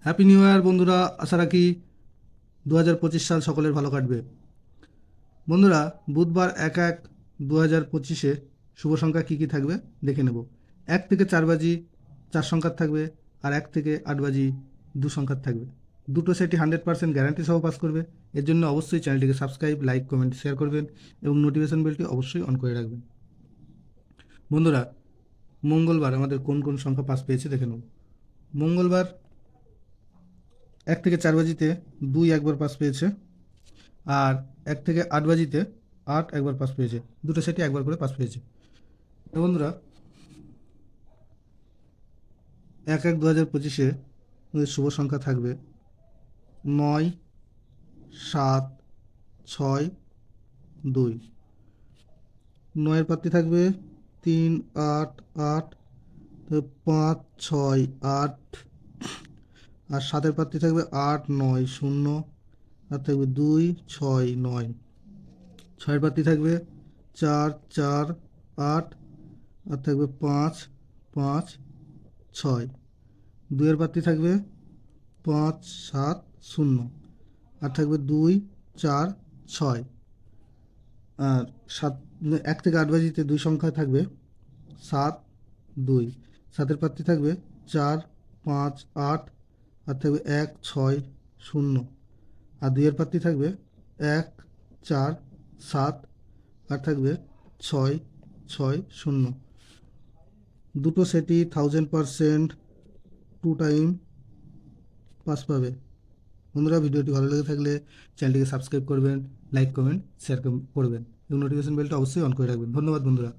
Happy new year বন্ধুরা। আশা রাখি 2025 সাল সকলের ভালো কাটবে। বন্ধুরা, বুধবার 1/1/2025-এ শুভ সংখ্যা কী কী থাকবে দেখে নেব। 1 থেকে 4 বাজি 4 সংখ্যার থাকবে, আর 1 থেকে 8 বাজি 2 সংখ্যার থাকবে। দুটো সেটই 100% গ্যারান্টি সহ পাস করবে। এর জন্য অবশ্যই চ্যানেলটিকে সাবস্ক্রাইব, লাইক, কমেন্ট, শেয়ার করবেন এবং নোটিফিকেশন বেলটি অবশ্যই অন করে রাখবেন। বন্ধুরা, মঙ্গলবার আমাদের কোন কোন সংখ্যা পাস পেয়েছে দেখে নেব। মঙ্গলবার 1 থেকে 4 বাজিতে 2 একবার পাস পেয়েছে, আর 1 থেকে 8 বাজিতে 8 একবার পাস পেয়েছে। দুটো সেটই একবার করে পাস পেয়েছে। তো বন্ধুরা, 1/1/2025-এ আমাদের শুভ সংখ্যা থাকবে 9, 7, 6, 2। 9-এর প্রার্থী থাকবে 3, 8, 8, 5, 6, 8। আর 7-এর প্রার্থী থাকবে 8, 9, 0। আর থাকবে 2, 6, 9। 6-এর প্রার্থী থাকবে 4, 4, 8। আর থাকবে 5, 5, 6। 2-এর প্রার্থী থাকবে 5, 7, 0। আর থাকবে 2, 4, 6। আর 1 থেকে 8 বাজিতে 2 সংখ্যা থাকবে 7, 2। 7-এর প্রার্থী থাকবে 4, 5, 8। আর থাকবে 1, 6, 0। আর 2-এর প্রার্থী থাকবে 1, 4, 7। আর থাকবে 6, 6, 0। দুটো সেটই 1000% 2 টাইম পাস পাবে। বন্ধুরা, ভিডিওটি ভালো লেগে থাকলে চ্যানেলটিকে সাবস্ক্রাইব করবেন, লাইক, কমেন্ট, শেয়ার করবেন এবং নোটিফিকেশন বেলটা অবশ্যই অন করে রাখবেন। ধন্যবাদ বন্ধুরা।